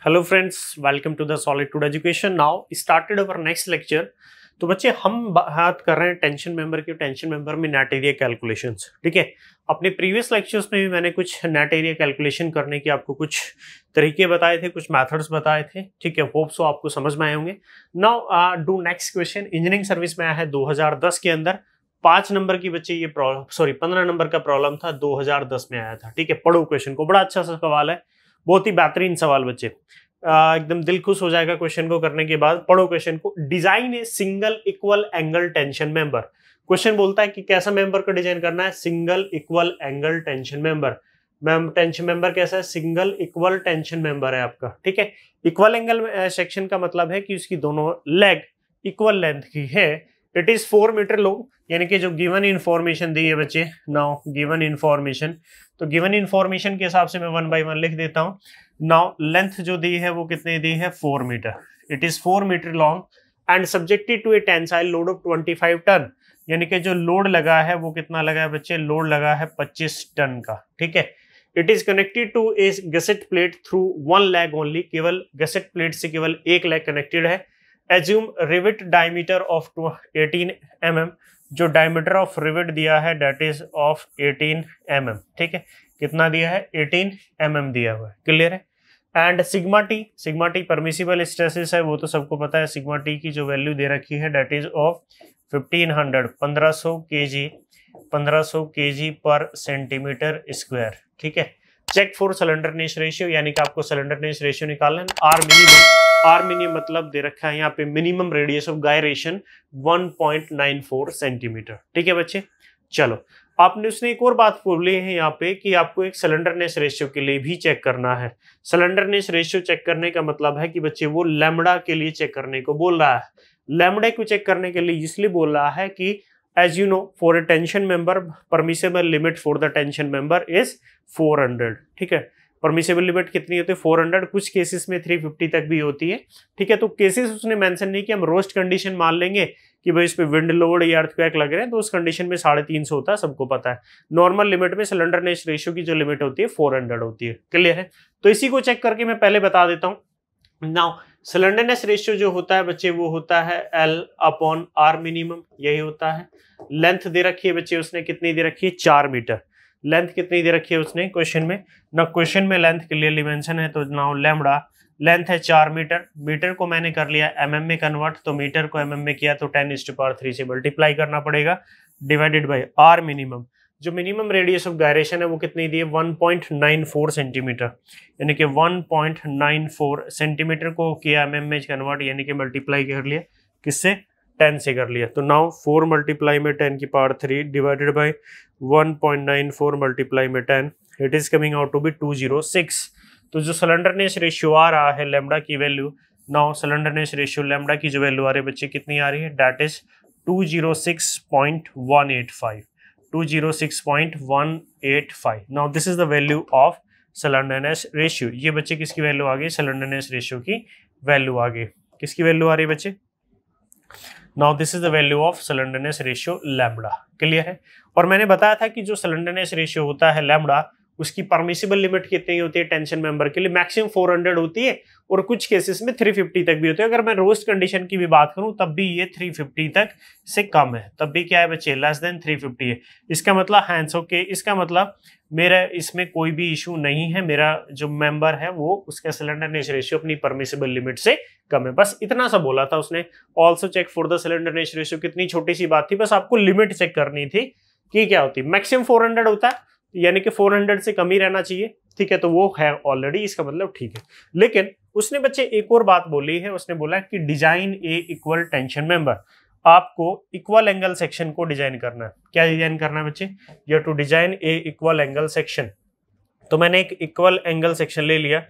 Hello friends, welcome to the solitude education. Now started our next lecture. तो बच्चे हम बात कर रहे हैं टेंशन मेंबर की। टेंशन मेंबर में नेट एरिया कैलकुलेशंस, ठीक है। अपने प्रीवियस लेक्चर्स में भी मैंने कुछ नेट एरिया कैलकुलेशन करने के आपको कुछ तरीके बताए थे, कुछ मेथड्स बताए थे, ठीक है। होप सो आपको समझ में आए होंगे। Now do next question. Engineering service में आया है 2010 के अंदर 5 नंबर की बच्चे ये प्रॉब्लम, सॉरी 15 नंबर का प्रॉब्लम था, 2010 में आया था, ठीक है। पढ़ो क्वेश्चन को, बड़ा अच्छा सा सवाल है, बहुत ही बेहतरीन सवाल बच्चे। एकदम दिल खुश हो जाएगा क्वेश्चन को करने के बाद। पढ़ो क्वेश्चन को। Design a single equal angle tension member. Question बोलता है कि कैसा मेंबर को डिजाइन करना है? Single equal angle tension member. Ma'am tension member कैसा है? सिंगल इक्वल टेंशन मेंबर है आपका, ठीक है। इक्वल एंगल सेक्शन का मतलब है कि उसकी दोनों लेग इक्वल लेंथ की है। इट इज 4 मीटर लॉन्ग, यानी कि जो गिवन इन्फॉर्मेशन दी है बच्चे। नाउ गिवन इन्फॉर्मेशन, तो गिवन इन्फॉर्मेशन के हिसाब से मैं 1 बाय 1 लिख देता हूं। नाउ लेंथ जो दी है वो कितनी दी है? 4 metre. It is 4 metre long and subjected to a tensile load of 25 ton. यानी कि जो लोड लगा है वो कितना लगा है बच्चे? लोड लगा है 25 टन का, ठीक है। It is connected to a gusset plate through 1 leg only. केवल गसेट प्लेट से केवल एक लेग कनेक्टेड है। Assume rivet diameter of 18 mm। जो डायमीटर ऑफ रिवेट दिया है डेट इज ऑफ 18 mm, ठीक है। कितना दिया है? 18 mm दिया हुआ है, क्लियर है। And sigma T permissible stresses है, वो तो सबको पता है। सिग्मा टी की जो वैल्यू दे रखी है डेट इज ऑफ 1500 kg पर सेंटीमीटर स्क्वायर, ठीक है। चेक फॉर सिलेंडरनेस रेशियो, यानी कि आपको सिलेंडरनेस रेशियो निकालना है। आर मिनिमम मतलब दे रखा है यहाँ पे minimum radius of gyration 1.94 centimetre, ठीक है बच्चे। चलो, आपने उसने एक और बात बोली है यहाँ पे कि आपको एक सिलेंडरनेस रेशियो के लिए भी चेक करना है। सिलेंडरनेस रेशियो चेक करने का मतलब है कि बच्चे वो लैम्बडा के लिए चेक करने को बोल रहा है। लैम्बडा को चेक करने के लिए इसलिए बोल रहा है कि as you know for a tension member permissible limit for the tension member is 400, ठीक है। परमिसेबल लिमिट कितनी होती है? 400। कुछ केसेस में 350 तक भी होती है, ठीक है। तो केसेस उसने मेंशन नहीं किया। हम रोस्ट कंडीशन मान लेंगे कि भाई इस पे विंड लोड या अर्थक्वेक लग रहे हैं, तो उस कंडीशन में 350 होता है, सबको पता है। नॉर्मल लिमिट में सिलेंडरनेस रेशियो की जो लिमिट होती है 400 होती है, क्लियर है। तो इसी को चेक करके मैं पहले बता देता हूँ। नाउ सिलेंडरनेस रेशियो जो होता है बच्चे वो होता है L/R मिनिमम, यही होता है। लेंथ दे रखी है बच्चे उसने, कितनी दे रखी है? 4 मीटर। लेंथ कितनी दे रखी है उसने क्वेश्चन में? ना क्वेश्चन में लेंथ क्लियरली मेंशन है, तो नाउ लैम्बडा लेंथ है 4 मीटर। मीटर को मैंने कर लिया mm में कन्वर्ट, तो मीटर को mm में किया तो 10⁻³ से मल्टीप्लाई करना पड़ेगा, डिवाइडेड बाय आर मिनिमम। जो मिनिमम रेडियस ऑफ गायरेशन है वो कितनी दी है? 1.94 सेंटीमीटर, यानी कि 1.94 सेंटीमीटर को किया mm में कन्वर्ट, यानी कि मल्टीप्लाई कर लिया किससे? 10 से कर लिया। तो नाउ 4 मल्टीप्लाई में 10⁻³ डिवाइडेड बाय 1.94 मल्टीप्लाई में 10, it is coming out to be 206। तो जो सिलेंडरनेस रेशियो आ रहा है लैम्बडा की value, now slenderness ratio lambda की जो वैल्यू आ रही है बच्चे कितनी आ रही है? That is 206.185। 206.185। Now this is the value of slenderness ratio. ये बच्चे किसकी वैल्यू आ गई? सिलेंडरनेस रेशियो की वैल्यू आ गई। किसकी वैल्यू आ रही है बच्चे? Now this is the value of slenderness ratio lambda, clear है। और मैंने बताया था कि जो सिलेंडरनेस रेशियो होता है लैम्बडा, उसकी परमिसिबल लिमिट कितनी होती है टेंशन मेंबर के लिए? मैक्सिमम 400 होती है, और कुछ केसेस में 350 तक भी होती है। अगर मैं रोस्ट कंडीशन की भी बात करूं तब भी ये 350 तक से कम है, तब भी क्या है बच्चे? लेस देन 350 है। इसका मतलब हैंड्स ओके, इसका मतलब मेरा इसमें कोई भी इशू नहीं है। मेरा जो मेंबर है वो उसका सिलेंडरनेस रेशियो अपनी परमिसिबल लिमिट से कम है। बस इतना सा बोला था उसने। Also check for the slenderness ratio, कितनी छोटी सी बात थी, बस आपको लिमिट चेक करनी थी कि क्या होती है। मैक्सिमम 400 होता है, यानी कि 400 से कम ही रहना चाहिए, ठीक है। तो वो है ऑलरेडी, इसका मतलब ठीक है। लेकिन उसने बच्चे एक और बात बोली है। उसने बोला कि design a equal tension member. आपको इक्वल एंगल सेक्शन को डिजाइन करना है। क्या डिजाइन करना है बच्चे? You to design a equal angle section. तो मैंने एक इक्वल एंगल सेक्शन ले लिया।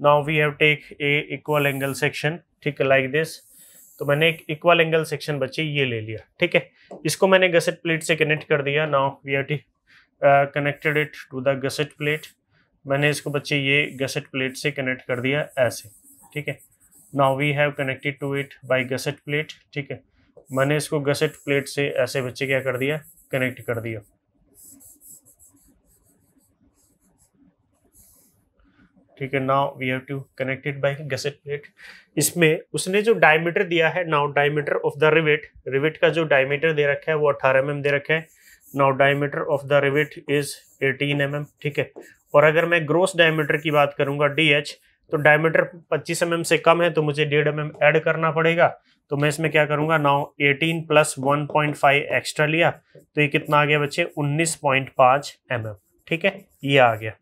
Now we have take a equal angle section, ठीक है, लाइक दिस। तो मैंने एक इक्वल एंगल सेक्शन बच्चे ये ले लिया, ठीक है। इसको मैंने गसेट प्लेट से कनेक्ट कर दिया। Now we have connected it to the gusset plate. मैंने इसको बच्चे ये गसेट प्लेट से कनेक्ट कर दिया ऐसे, ठीक है। Now we have connected to it by gusset plate, ठीक है। मैंने इसको गसेट प्लेट से ऐसे बच्चे क्या कर दिया? कनेक्ट कर दिया। ठीक है। Now we have to connect it by gusset plate. इसमें उसने जो डायमीटर दिया है, now diameter of the rivet, rivet का जो डायमीटर दे रखा है वो 18 mm दे रखा है। Now diameter of the rivet is 18 mm, ठीक है। और अगर मैं ग्रोस डायमीटर की बात करूंगा DH, तो डायमीटर 25 mm से कम है तो मुझे 1.5 mm ऐड करना पड़ेगा। तो मैं इसमें क्या करूंगा, नाउ 18 + 1.5 एक्स्ट्रा लिया, तो ये कितना आ गया बच्चे, 19.5 mm, ठीक है, ये आ गया।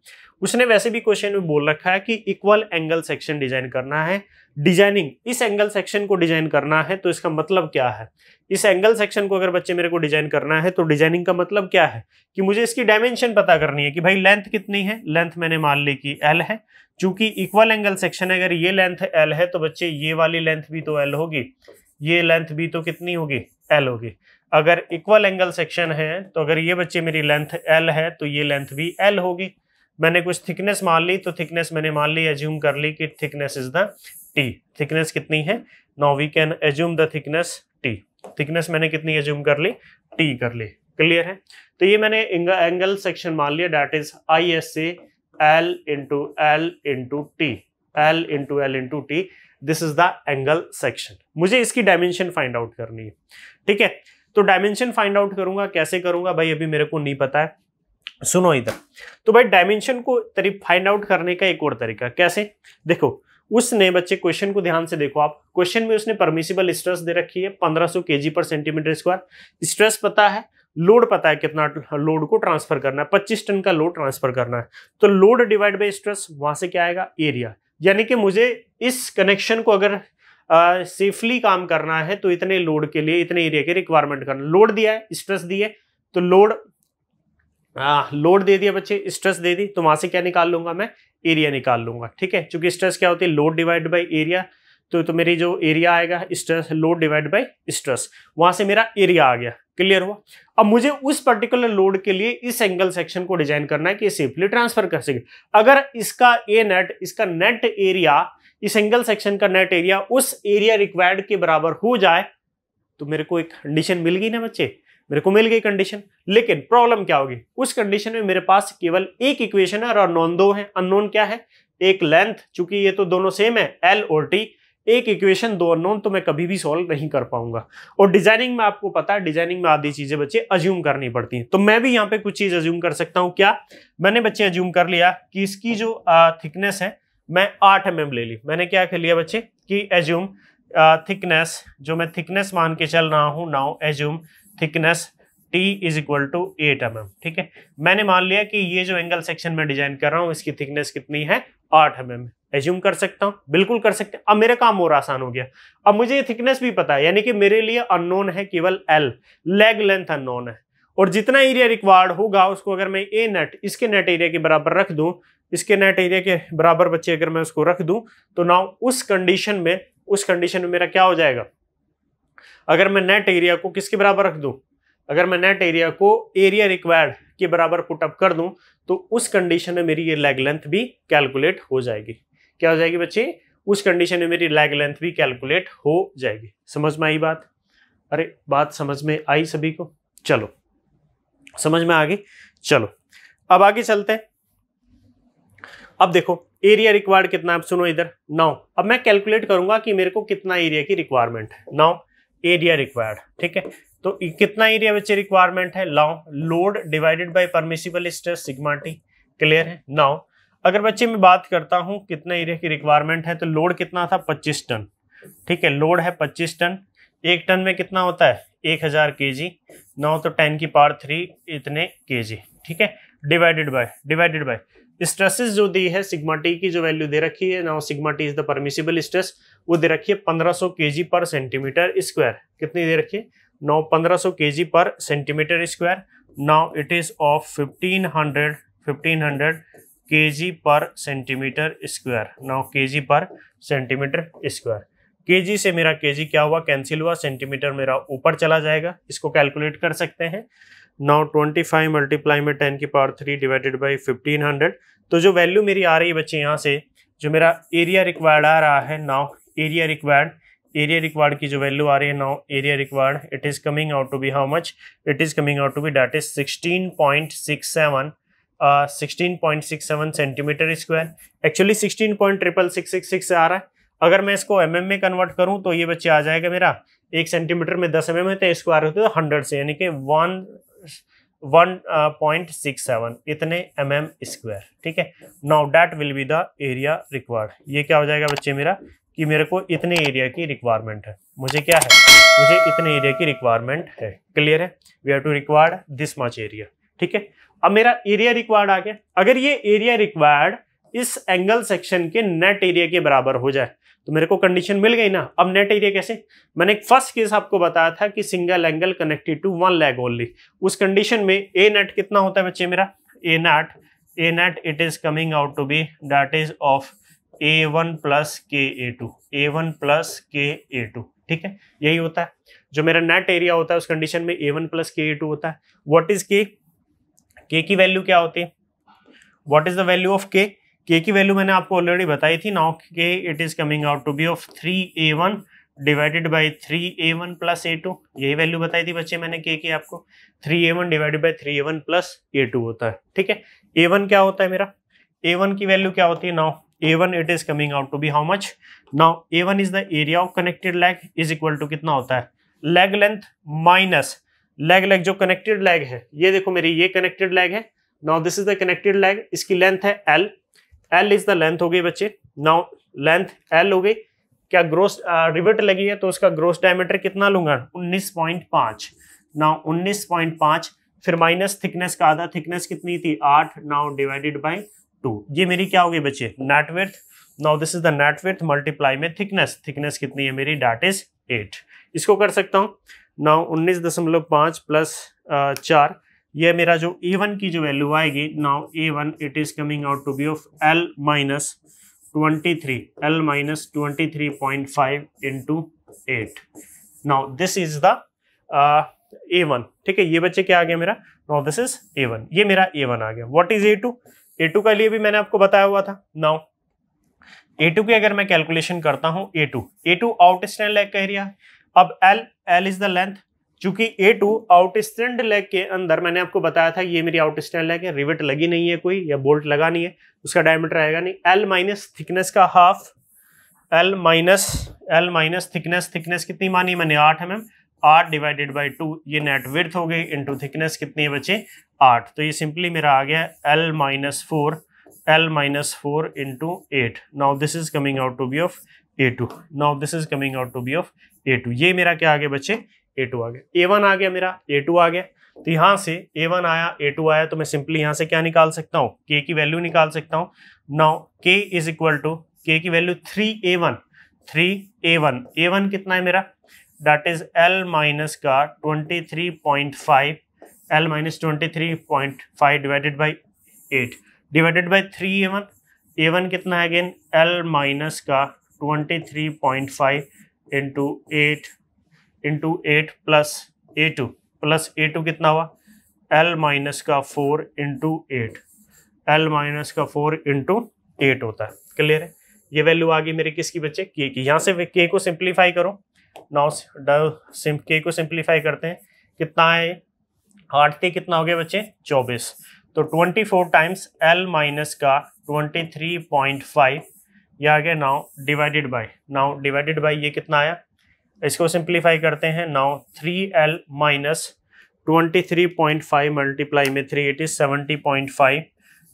उसने वैसे भी क्वेश्चन में बोल रखा है कि इक्वल एंगल सेक्शन डिजाइन करना है। डिजाइनिंग इस एंगल सेक्शन को डिजाइन करना है, तो इसका मतलब क्या है, इस एंगल सेक्शन को अगर बच्चे मेरे को डिजाइन करना है तो डिजाइनिंग का मतलब क्या है कि मुझे इसकी डायमेंशन पता करनी है कि भाई लेंथ कितनी है। लेंथ मैंने मान ली कि L है, चूंकि इक्वल एंगल सेक्शन है, अगर ये लेंथ L है तो बच्चे ये वाली लेंथ भी तो L होगी, ये लेंथ भी तो कितनी होगी, L होगी। अगर इक्वल एंगल सेक्शन है तो अगर ये बच्चे मेरी लेंथ L है तो ये लेंथ भी L होगी। मैंने कुछ थिकनेस मान ली, तो थिकनेस मैंने मान ली, एज्यूम कर ली कि thickness is the T। Thickness कितनी है, now we can assume the thickness T। Thickness मैंने कितनी एज्यूम कर ली, T कर ली। क्लियर है। तो ये मैंने एंगल सेक्शन मान लिया, that is ISA L into L into T, L into L into T, this is the angle section. मुझे इसकी डायमेंशन फाइंड आउट करनी है, ठीक है। तो डायमेंशन फाइंड आउट करूंगा, कैसे करूंगा भाई, अभी मेरे को नहीं पता है, सुनो इधर। तो भाई डायमेंशन को फाइंड आउट करने का एक और तरीका, कैसे, देखो उसने बच्चे क्वेश्चन को ध्यान से देखो आप, क्वेश्चन में उसने परमिसिबल स्ट्रेस दे रखी है 1500 kg/cm²। स्ट्रेस पता है, लोड पता है, कितना लोड को ट्रांसफर करना है, 25 टन का लोड ट्रांसफर करना है। तो लोड डिवाइड बाय स्ट्रेस, वहां से क्या आएगा, एरिया। यानी कि मुझे इस कनेक्शन को अगर सेफली काम करना है तो इतने लोड के लिए इतने एरिया की रिक्वायरमेंट करना। लोड दिया है, स्ट्रेस दी है, तो लोड दे दिया बच्चे, स्ट्रेस दे दी, तो वहां से क्या निकाल लूंगा मैं, एरिया निकाल लूंगा, ठीक है। क्योंकि स्ट्रेस क्या होती है, लोड डिवाइड बाय एरिया, तो मेरी जो एरिया आएगा stress, load divide by stress, वहां से मेरा एरिया आ गया। क्लियर हुआ। अब मुझे उस पर्टिकुलर लोड के लिए इस एंगल सेक्शन को डिजाइन करना है कि सेफली ट्रांसफर कर सके। अगर इसका इसका नेट एरिया, इस एंगल सेक्शन का नेट एरिया उस एरिया रिक्वायर्ड के बराबर हो जाए, तो मेरे को एक कंडीशन मिल गई ना बच्चे, मेरे को मिल गई कंडीशन। लेकिन प्रॉब्लम क्या होगी, उस कंडीशन में मेरे पास केवल एक इक्वेशन है और अननोन दो है। अननोन क्या है, एक लेंथ, चूंकि ये तो दोनों सेम है L और T, एक इक्वेशन दो अननोन, तो मैं कभी भी सॉल्व नहीं कर पाऊंगा। और डिजाइनिंग में आपको पता है, डिजाइनिंग में आधी चीजें बच्चे अज्यूम करनी पड़ती हैं। तो मैं भी यहाँ पे कुछ चीज अज्यूम कर सकता हूँ। क्या मैंने बच्चे अज्यूम कर लिया कि इसकी जो थिकनेस है मैं 8 mm ले ली। मैंने क्या कर लिया बच्चे कि एज्यूम थिकनेस, जो मैं थिकनेस मान के चल रहा हूं, now assume thickness T is equal to 8 mm, ठीक है। मैंने मान लिया कि ये जो एंगल सेक्शन में डिजाइन कर रहा हूं इसकी थिकनेस कितनी है, 8 mm। एज्यूम कर सकता हूं, बिल्कुल कर सकते हैं। अब मेरा काम और आसान हो गया। अब मुझे ये थिकनेस भी पता है, यानी कि मेरे लिए अननोन है केवल L, लेग लेंथ अननोन है। और जितना एरिया रिक्वायर्ड होगा उसको अगर मैं ए नेट इसके नेट एरिया के बराबर रख दूं, इसके नेट एरिया के बराबर बच्चे अगर मैं उसको रख दूं, तो नाउ उस कंडीशन में मेरा क्या हो जाएगा, अगर मैं नेट एरिया को किसके बराबर रख दूं, अगर मैं नेट एरिया को एरिया रिक्वायर्ड के बराबर पुट अप कर दूं, तो उस कंडीशन में मेरी ये लेग लेंथ भी कैलकुलेट हो जाएगी। क्या हो जाएगी बच्चे, उस कंडीशन में मेरी लेग लेंथ भी कैलकुलेट हो जाएगी। समझ में आई बात, अरे बात समझ में आई सभी को, चलो समझ में आ गई। चलो अब आगे चलते हैं। अब देखो एरिया रिक्वायर्ड कितना है, अब सुनो इधर। नाउ अब मैं कैलकुलेट करूंगा कि मेरे को कितना एरिया की रिक्वायरमेंट है। नाउ एरिया रिक्वायर्ड, ठीक है, तो कितना एरिया बच्चे रिक्वायरमेंट है, load divided by permissible stress sigma T. Clear है। नाउ अगर बच्चे मैं बात करता हूं कितना एरिया की रिक्वायरमेंट है, तो लोड कितना था, 25 टन, ठीक है, लोड है 25 टन। एक टन में कितना होता है, 1000 kg। नाउ तो 10 की पावर 3 इतने kg, ठीक है, डिवाइडेड बाय स्ट्रेसेस जो दी है, सिग्मा टी की जो वैल्यू दे रखी है, now sigma T is the permissible stress, वो दे रखी है 1500 kg/cm²। कितनी दे रखी है, now 1500 kg/cm²। Now it is of 1500 kg/cm²। Now kg/cm²। kg से मेरा kg क्या हुआ, कैंसिल हुआ, सेंटीमीटर मेरा ऊपर चला जाएगा। इसको कैलकुलेट कर सकते हैं। नाउ 25 मल्टीप्लाई में 10 की पावर 3 डिवाइडेड बाई 1500। तो जो वैल्यू मेरी आ रही है बच्चे, यहाँ से जो मेरा एरिया रिक्वायर्ड आ रहा है, नाउ एरिया रिक्वायर्ड की जो वैल्यू आ रही है, now area required, it is coming out to be how much, it is coming out to be that is 16.67 16.67 centimetre square. Actually 16.666 से आ रहा है, अगर मैं इसको mm में कन्वर्ट करूं तो ये बच्चे आ जाएगा मेरा 1 सेंटीमीटर में 10 mm है, तो स्क्वायर होते हैं 100 से, यानी कि 1.67 इतने mm स्क्वायर। ठीक है, now that will be the area required. ये क्या हो जाएगा बच्चे मेरा कि मेरे को इतने एरिया की रिक्वायरमेंट है, मुझे क्या है, मुझे इतने एरिया की रिक्वायरमेंट है। क्लियर है, we have to required this much area. ठीक है, अब मेरा एरिया रिक्वायर्ड आ गया। अगर ये एरिया रिक्वायर्ड इस एंगल सेक्शन के नेट एरिया के बराबर हो जाए तो मेरे को कंडीशन मिल गई ना। अब नेट एरिया कैसे, मैंने एक फर्स्ट केस आपको बताया था कि single angle connected to one leg only, उस कंडीशन में ए नेट कितना होता है बच्चे मेरा, A net it is coming out to be that is of A1 plus KA2, A1 plus KA2। ठीक है, यही होता है जो मेरा नेट एरिया होता है, उस कंडीशन में A1 प्लस KA2 होता है। व्हाट इज K की वैल्यू क्या होती है, what is the value of K की वैल्यू मैंने आपको ऑलरेडी बताई थी। Now K it is coming out to be of 3A1 divided by 3A1 plus A2, यही वैल्यू बताई थी बच्चे मैंने K की आपको, 3A1 divided by 3A1 plus A2 होता है। ठीक है, A1 क्या होता है मेरा, A1 की वैल्यू क्या होती है, now A1 it is coming out to be how much, now A1 is the area of connected leg is equal to कितना होता है, leg length माइनस leg जो connected leg है, ये देखो मेरी ये connected leg है, now this is the connected leg, इसकी लेंथ है L is the length हो गई बच्चे, now length L हो गई, क्या ग्रोस रिवेट लगी है तो उसका ग्रोस डायमीटर कितना लूंगा 19.5, now 19.5 फिर माइनस थिकनेस का आधा, थिकनेस कितनी थी 8, now डिवाइडेड बाई 2, ये मेरी क्या होगी बच्चे net width. Now this is the net width multiply में थिकनेस कितनी है मेरी, दैट इज 8। इसको कर सकता हूँ, नाउ 19.5 प्लस 4, ये मेरा जो A1 की जो वैल्यू आएगी, now A1 it is coming out to be of L minus 23.5 into 8। Now this is the A1। ठीक है, ये बच्चे क्या आ गया मेरा, नाउ दिस इज A1, ये मेरा A1 आ गया। व्हाट इज A2, A2 का लिए भी मैंने आपको बताया हुआ था। नाउ A2 की अगर मैं कैलकुलेशन करता हूं, A2 आउटस्टैंड लेग का एरिया है। अब L इज द लेंथ, चूंकि A2 आउटस्टैंड लेग के अंदर मैंने आपको बताया था ये मेरी आउटस्टैंड लेग है, रिवेट लगी नहीं है कोई या बोल्ट लगा नहीं है, उसका डायमीटर आएगा नहीं। L माइनस थिकनेस का हाफ, L माइनस थिकनेस कितनी मानी मैंने 8 mm, 8 डिवाइडेड बाई 2, ये नेट विड्थ हो गई, इंटू थिकनेस कितनी है बच्चे 8, तो ये सिंपली मेरा आ गया L minus 4 into 8। Now this is coming out to be of A2, ये मेरा क्या आ गया बच्चे A2 आ गया। A1 आ गया मेरा, A2 आ गया, तो यहाँ से A1 आया A2 आया, तो मैं सिंपली यहाँ से क्या निकाल सकता हूँ, K की वैल्यू निकाल सकता हूँ। Now K is equal to, K की वैल्यू 3A1, A1 कितना है मेरा, दैट इज L माइनस का 23.5, L minus 23.5 divided by 8 divided by 3A1, A1 कितना है अगेन L माइनस का 23.5 इंटू 8 प्लस A2 कितना हुआ L माइनस का 4 इंटू 8 होता है। क्लियर है, ये वैल्यू आ गई मेरी किसकी बच्चे, K की। यहाँ से K को सिंप्लीफाई करो, नाउ K को सिंप्लीफाई करते हैं, कितना है 8 से कितना हो गया बच्चे 24, तो 24 टाइम्स L माइनस का 23.5 ये आ गया। नाउ डिवाइडेड बाय ये कितना आया, इसको सिंप्लीफाई करते हैं। नाउ 3L माइनस 23.5 मल्टीप्लाई में 3 it is 70.5,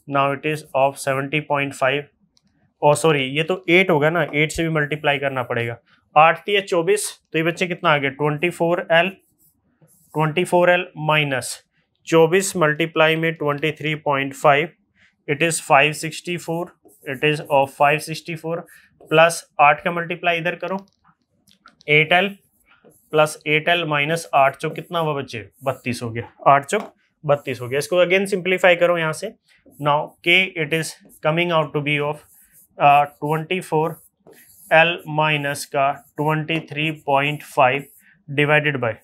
now it is of 70.5, और सॉरी ये तो 8 होगा ना, 8 से भी मल्टीप्लाई करना पड़ेगा, 8 थी 24, तो ये बच्चे कितना आ गया 24L माइनस 24 मल्टीप्लाई में 23.5 it is 564, it is of 564 plus 8 का मल्टीप्लाई इधर करो 8L प्लस 8L माइनस 8 चौक कितना हुआ बच्चे 32 हो गया, 8 चौक 32 हो गया। इसको अगेन सिंप्लीफाई करो यहाँ से। Now K it is coming out to be of 24L minus का 23.5 divided by,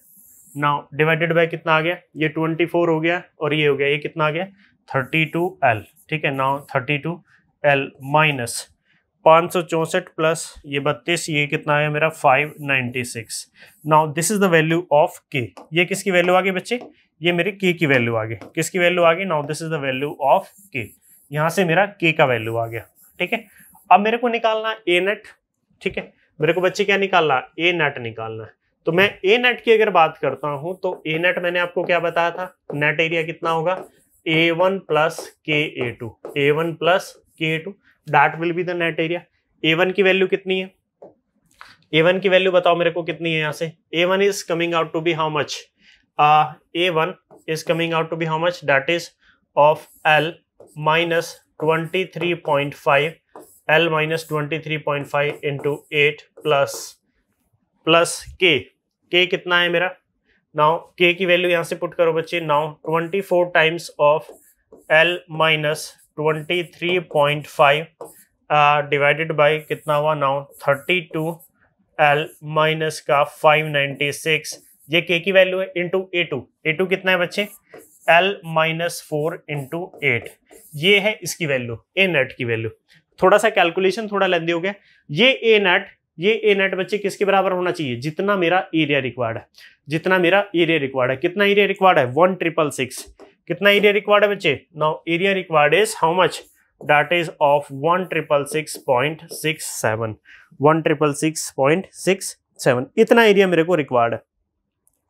now divided by कितना आ गया, ये 24 हो गया और ये हो गया, ये कितना आ गया 32L। ठीक है, नाउ 32L माइनस 564 प्लस ये 32, ये कितना है मेरा 596। Now this is the value of K। ये किसकी वैल्यू आ गई बच्चे, ये मेरी के की वैल्यू आ गई। किसकी वैल्यू आ गई? Now this is the value of के। यहाँ से मेरा के का वैल्यू आ गया, ठीक है। अब मेरे को निकालना ए नेट, ठीक है। मेरे को बच्चे क्या निकालना? ए नेट निकालना है। तो मैं ए नेट की अगर बात करता हूं तो ए नेट मैंने आपको क्या बताया था? नेट एरिया कितना होगा? A1 प्लस के A2, A1 प्लस के A2, that will be the net area. A1 की वैल्यू कितनी है? A1 की वैल्यू बताओ मेरे को कितनी है? यहाँ से A1 is coming out to be how much? A1 is coming out to be how much? That is of L minus 23.5, L minus 23.5 into 8 plus K कितना है मेरा? नाउ K की वैल्यू यहां से पुट करो बच्चे। Now 24 times of L minus 23.5 divided by कितना हुआ? नाउ 32 L माइनस का 596, ये K की वैल्यू है, इंटू A2 कितना है बच्चे? L माइनस 4 इंटू 8, ये है इसकी वैल्यू, ए नेट की वैल्यू। थोड़ा सा कैलकुलेशन थोड़ा लेंदी हो गया। ये ए नेट बच्चे किसके बराबर होना चाहिए? जितना मेरा एरिया रिक्वायर्ड है, जितना मेरा एरिया रिक्वायर्ड है। कितना एरिया रिक्वायर्ड है? 1666। कितना एरिया रिक्वायर्ड है बच्चे? Now area required is how much? That is of 1666.67, 1666.67, इतना एरिया मेरे को रिक्वायर्ड है,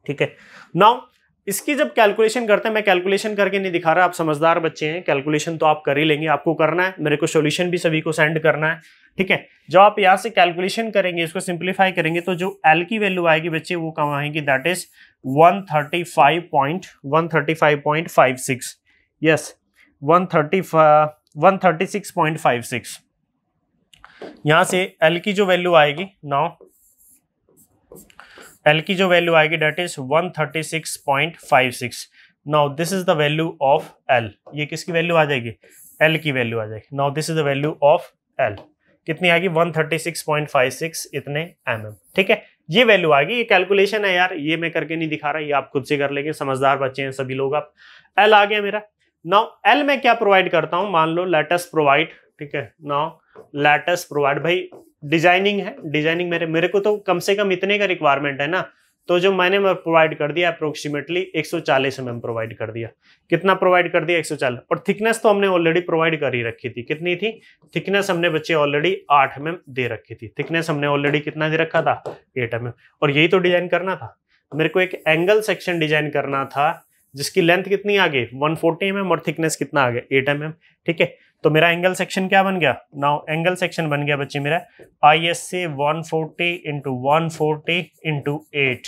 ठीक है। नाउ इसकी जब कैलकुलेशन करते हैं, मैं कैलकुलेशन करके नहीं दिखा रहा, आप समझदार बच्चे हैं, कैलकुलेशन तो आप कर ही लेंगे, आपको करना है, मेरे को सॉल्यूशन भी सभी को सेंड करना है, ठीक है। जब आप यहाँ से कैलकुलेशन करेंगे, इसको सिंप्लीफाई करेंगे, तो जो एल की वैल्यू आएगी बच्चे वो कम आएगी? That is 135.56, yes 136.56। यहाँ से एल की जो वैल्यू आएगी, नाउ L की जो वैल्यू आएगी that is 136.56। Now this is the value of L। ये किसकी वैल्यू आ जाएगी? L की वैल्यू आ जाएगी। Now this is the value of L, कितनी आएगी? 136.56 इतने mm, ठीक है। ये वैल्यू आएगी। ये कैलकुलेशन है यार, ये मैं करके नहीं दिखा रहा, ये आप खुद से कर लेंगे, समझदार बच्चे हैं सभी लोग आप। L आ गया मेरा। नाउ L में क्या प्रोवाइड करता हूं? मान लो लेट अस प्रोवाइड, ठीक है। नाउ लेट अस प्रोवाइड, भाई डिजाइनिंग है, डिजाइनिंग मेरे को तो कम से कम इतने का रिक्वायरमेंट है ना, तो जो मैंने प्रोवाइड कर दिया अप्रोक्सीमेटली 140 mm प्रोवाइड कर दिया। कितना प्रोवाइड कर दिया? 140। और थिकनेस तो हमने ऑलरेडी प्रोवाइड कर ही रखी थी। कितनी थी थिकनेस? हमने बच्चे ऑलरेडी 8 mm दे रखी थी। थिकनेस हमने ऑलरेडी कितना दे रखा था? 8 mm। और यही तो डिजाइन करना था मेरे को, एक एंगल सेक्शन डिजाइन करना था जिसकी लेंथ कितनी आ गई? 140 mm और थिकनेस कितना आ गया? 8 mm, ठीक है। तो मेरा एंगल सेक्शन क्या बन गया? नाउ एंगल सेक्शन बन गया बच्चे मेरा ISA 140 इंटू 140 इंटू 8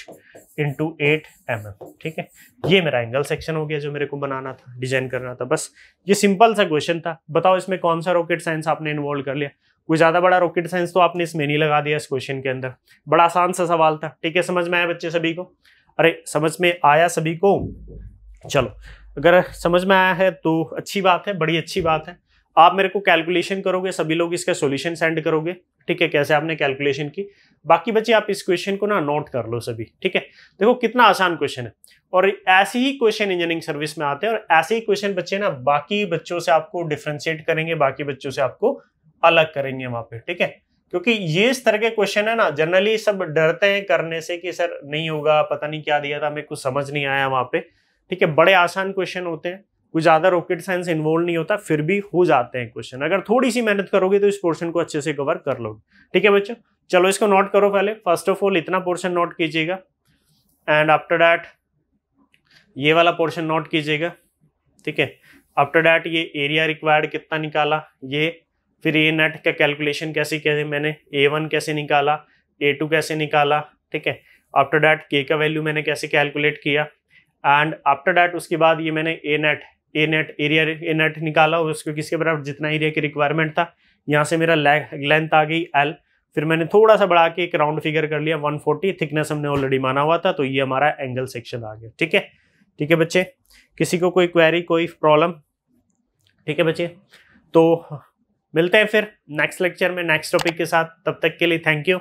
mm, ठीक है। ये मेरा एंगल सेक्शन हो गया जो मेरे को बनाना था, डिजाइन करना था। बस ये सिंपल सा क्वेश्चन था। बताओ इसमें कौन सा रॉकेट साइंस आपने इन्वॉल्व कर लिया? कोई ज्यादा बड़ा रॉकेट साइंस तो आपने इसमें नहीं लगा दिया इस क्वेश्चन के अंदर। बड़ा आसान सा सवाल था, ठीक है। समझ में आया बच्चे सभी को? अरे समझ में आया सभी को? चलो, अगर समझ में आया है तो अच्छी बात है, बड़ी अच्छी बात है। आप मेरे को कैलकुलेशन करोगे, सभी लोग इसका सॉल्यूशन सेंड करोगे, ठीक है, कैसे आपने कैलकुलेशन की। बाकी बच्चे आप इस क्वेश्चन को ना नोट कर लो सभी, ठीक है। देखो कितना आसान क्वेश्चन है, और ऐसे ही क्वेश्चन इंजीनियरिंग सर्विस में आते हैं, और ऐसे ही क्वेश्चन बच्चे ना बाकी बच्चों से आपको डिफ्रेंशिएट करेंगे, बाकी बच्चों से आपको अलग करेंगे वहां पे, ठीक है। क्योंकि ये इस तरह के क्वेश्चन है ना, जनरली सब डरते हैं करने से कि सर नहीं होगा, पता नहीं क्या दिया था, हमें कुछ समझ नहीं आया वहां पे, ठीक है। बड़े आसान क्वेश्चन होते हैं, कुछ ज्यादा रॉकेट साइंस इन्वॉल्व नहीं होता, फिर भी हो जाते हैं क्वेश्चन। अगर थोड़ी सी मेहनत करोगे तो इस पोर्शन को अच्छे से कवर कर लोगे, ठीक है बच्चों। चलो इसको नोट करो पहले। फर्स्ट ऑफ ऑल इतना पोर्शन नोट कीजिएगा, एंड आफ्टर दैट ये वाला पोर्शन नोट कीजिएगा, ठीक है। आफ्टर दैट ये एरिया रिक्वायर्ड कितना निकाला, ये फिर ये नेट का कैलकुलेशन कैसे किया मैंने, A1 कैसे निकाला, A2 कैसे निकाला, ठीक है। आफ्टर दैट के का वैल्यू मैंने कैसे कैलकुलेट किया, एंड आफ्टर दैट उसके बाद ये मैंने ए नेट एरिया निकाला, उसको किसके बराबर, जितना एरिया की रिक्वायरमेंट था। यहाँ से मेरा लेंथ आ गई L, फिर मैंने थोड़ा सा बढ़ा के एक राउंड फिगर कर लिया 140, थिकनेस हमने ऑलरेडी माना हुआ था, तो ये हमारा एंगल सेक्शन आ गया, ठीक है। ठीक है बच्चे, किसी को कोई क्वेरी, कोई प्रॉब्लम? ठीक है बच्चे, तो मिलते हैं फिर नेक्स्ट लेक्चर में नेक्स्ट टॉपिक के साथ। तब तक के लिए थैंक यू।